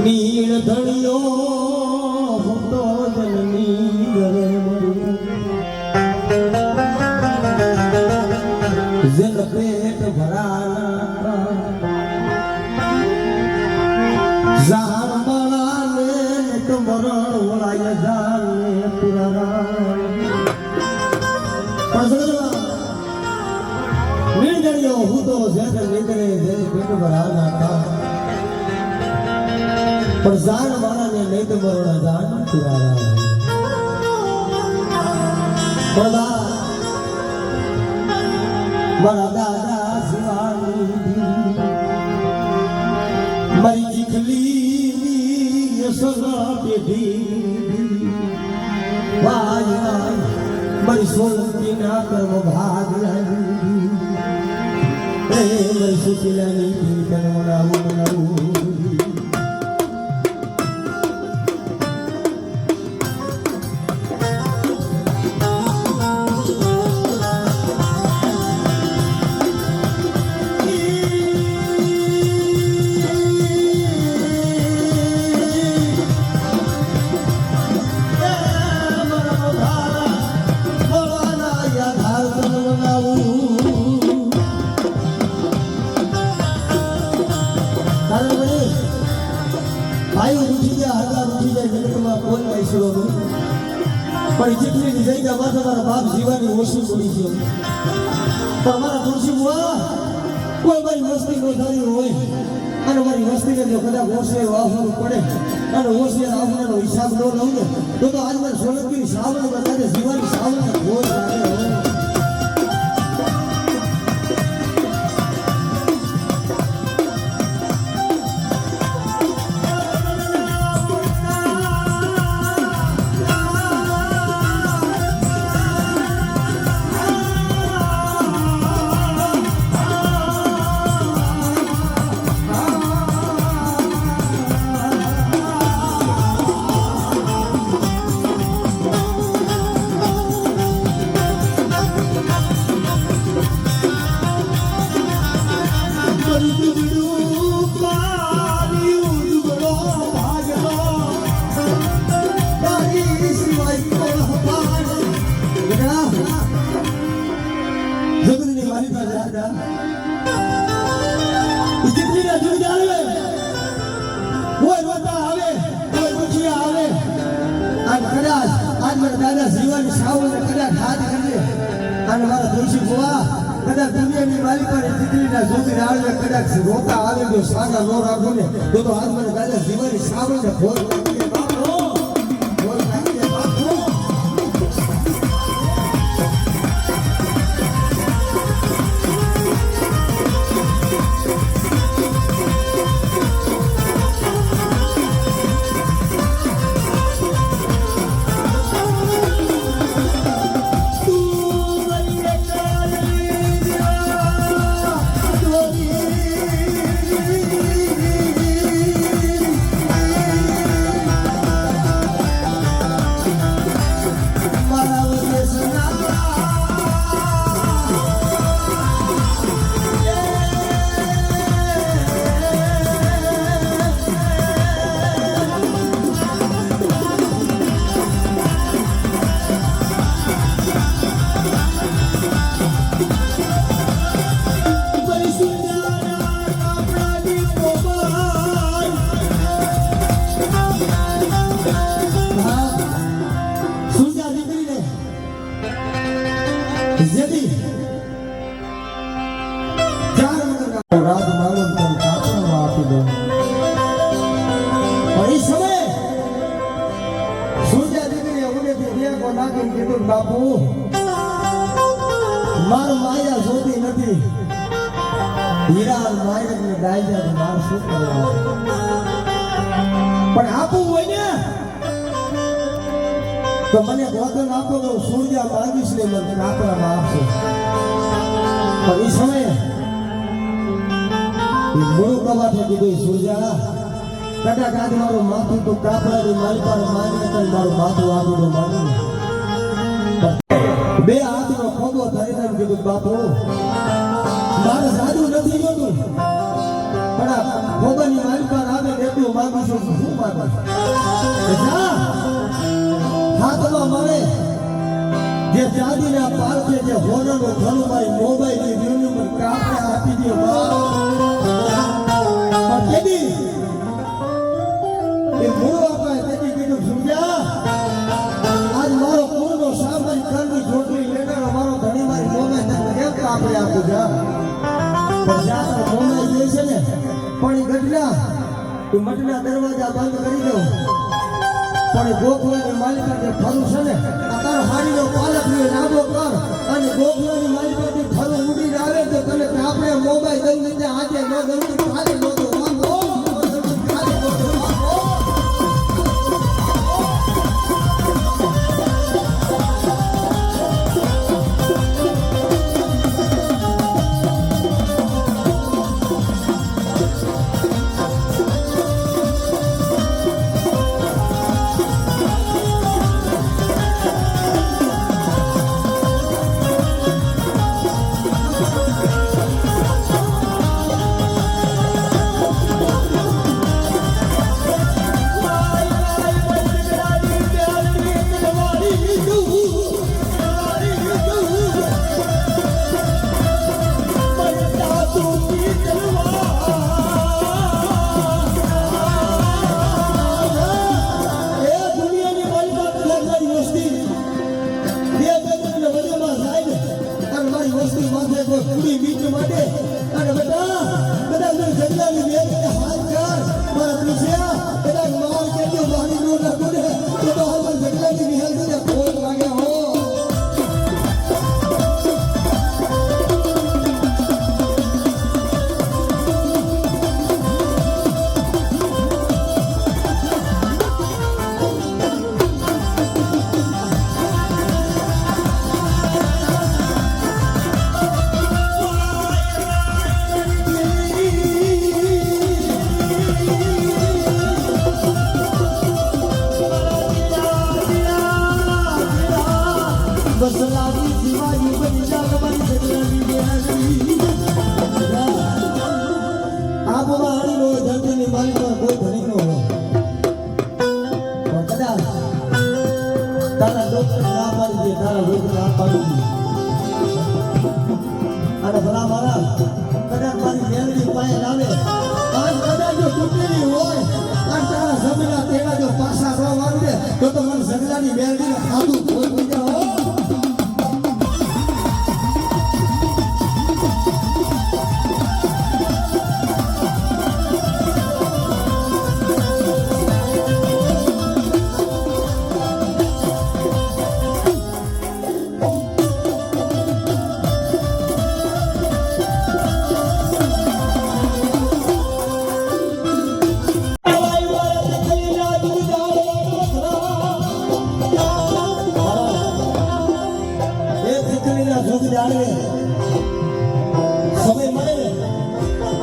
નીળ ધણિયો હતો જનની ઘરે જન પેટ ભરાના જાન બળાને કમરણ વળાય જાને પુરારા નીળ ધણિયો હતો જન નીકળે જન પેટ ભરાના पर जान वाला ने नहीं तो मरोड़ा जान पुराना मारा दादा शिवानी मरी चिखली सगा बेटी वाई वाई मरी सोलती ना कर्म भाग मरी सुशीलानी कर्म मनाऊ पर जितनी डिजाइन का बात हमारा बाप जीवानी ओછી પડી છે પણ અમારા તુલસી બુઆ કોઈ મારી મસ્તી નો થાય હોય અને મારી મસ્તી ને જો કદાચ ઓછે વાહવાનું પડે અને ઓછે આવવાનો હિસાબ ન લઉં ને તો આજ મને સોલંકી શ્રાવણ બતાડે જીવાની શ્રાવણ ઘોર લાગે दादा जीवन सावन कदा हाथ करले અને મારા તુલસી બુઆ કદા દુનિયાની માલી પર દીકરીના જોતી આવે કદાચ રોતા આવે તો સાગા નો રાખો ને તો આજ મને દાદા જીવન સાવન ને ભોર લાગી બાપો ભોર લાગી બાપો बापू मार माया जोती नहीं हीरा माया ने डाई जा मार शू करवा पण आपू होय ने तो मने वचन आपो तो सूर्य मांगीश ने मन कापड़ा में आपसे पर इस समय गुरु कमाथे कीधुं सूर्य कदा काज मारो माथुं तो कापड़ा नी मारी पर मांगे तो मारो माथुं आगो तो मांगे બે હાથનો ખોબો ધરીને કીધું બાપુ મારે સાદું નથી જોતું પણ આ ખોબાની મારી પર આવે એટલું માંગુ છું પાડે હાથમાં મળે જે ચાંદીના પારખે જે હોરનો ઘણું મોબાઈલ ની વ્યૂ પર કાપે આપી દે પણ કેદી એ મૂળ આપણે કેદી કીધું સમજ્યા આજ મારો પૂરનો સામાન ઘરની જોટલી લેનારો મારો ઘણી મારી મોબાઈલ તને કેમ કાપે આપું જા પણ જ્યાં મોબાઈલ જે છે ને પણ એ ગઢડા એ મઠના દરવાજા બંધ કરી દઉં પણ એ ગોખલાની માલિકા જે ફરું છે ને આ તારો હાડીનો પાલક ને લાંબો કર અને ગોખલાની માલિકા જે ફરું ઉડીને આવે તો તને આપણે મોબાઈલ દઈ દીધે આજે ન દઉં તો કાલે ન દઉં તો મને સગલાની મેલડીને ખાધું કોઈ બીજા હો સમય મળે ને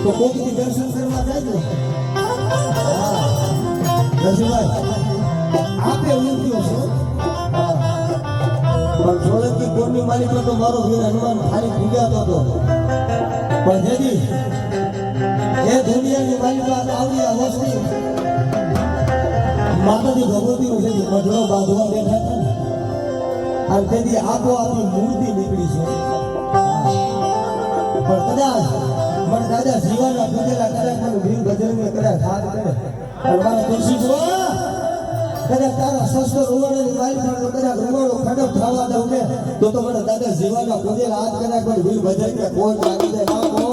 તો કોકથી દર્શન કરવા જાય દર્શનભાઈ આપે ઉઠ્યો છો પણ સોલંકી કોરની માલિકો તો મારો વીર હનુમાન ખાલી ભીગાતો હતો પણ જેથી એ દુનિયાની માલિકા આવડી આ વસ્તી માતાજી ભગવતીનું છે મઢડો બાંધવા બેઠા હતા ને અને તેથી આપોઆપની મૂર્તિ નીકળી છે પણ કદાચ મને દાદા જીવાના પૂજેલા કદાચ મને વીર બજરંગી કદાચ હાથ કરે અને મારા તુલસી કદાચ તારા શસ્ત્ર રૂવાડાની વાઈ પણ કદાચ રૂવાડો ખડક થવા દઉં ને તો મને દાદા જીવાના પૂજેલા હાથ કદાચ મને વીર બજરંગી કોઈ લાગી દે ના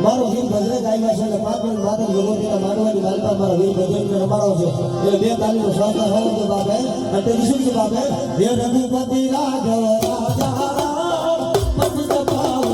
મારો વીર ભજન ગાયમાં છે 5 મિનિટ માત્ર ભગવતીના માનવાની માલપા મારો વીર ભજન રમાડો છે એટલે બે તાલીનો શ્વાસના હોવો છે બાપે અને તે શું છે બાપે હે રઘુપતિ રાઘવ રાજા રામ પદ પાવ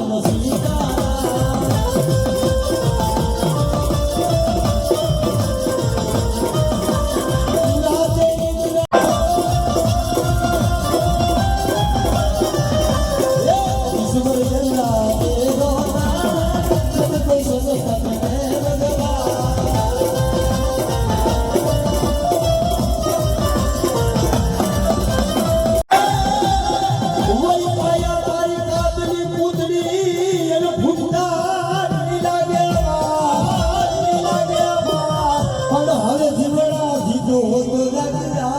મારી પાયા તારી કાતની પૂતળી એને ફૂટતા નહીં લાગે પણ હવે જીવડા જીતો હોતો લાગતા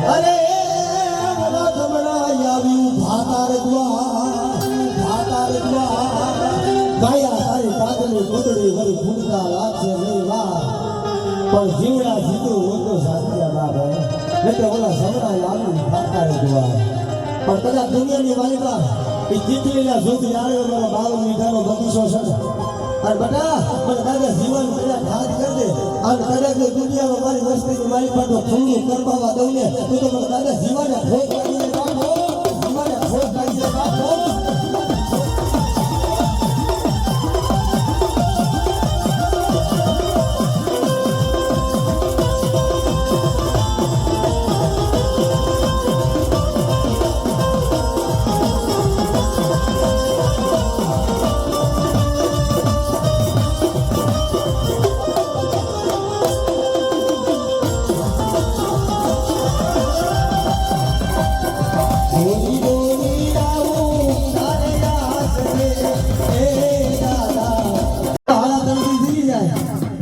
અરે બધા જમણા આવ્યું ભાતાર ગાયા તારી કાતની પૂતળી વળી ફૂટતા લાગશે નહીં વાર પણ જીવડા જીતો હોતો સાચા બાપ એટલે ઓલા સમરા આવ્યું ભાતાર પણ કદાચ દુનિયાની માલિકા એ ચીતરીના જોતી આવે મારા 52 મીઠાનો બગીચો છે અને બટા મને દાદા જીવન પેલા ખાદ કરી દે અને કદાચ દુનિયામાં મારી વસ્તીની મારી પાસે ખુલ્લું કરવાવા દઉં ને તો મને દાદા જીવાને ખોટ કાઢી દે બાપો જીવાને ખોટ કાઢી દે બાપો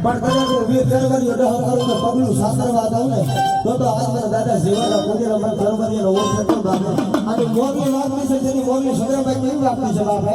પણ કદાચ વીર કરવરીઓ ડહ કરું તો પગલું સાસરવા દઉં ને તો આજ મારા દાદા જીવાના પૂજેલા મારા કરવરીઓનો ઓળખ નથી બાપે અને મોગલી વાગની છે તેની મોગલી સદરાભાઈ કેવી વાગતી છે બાપે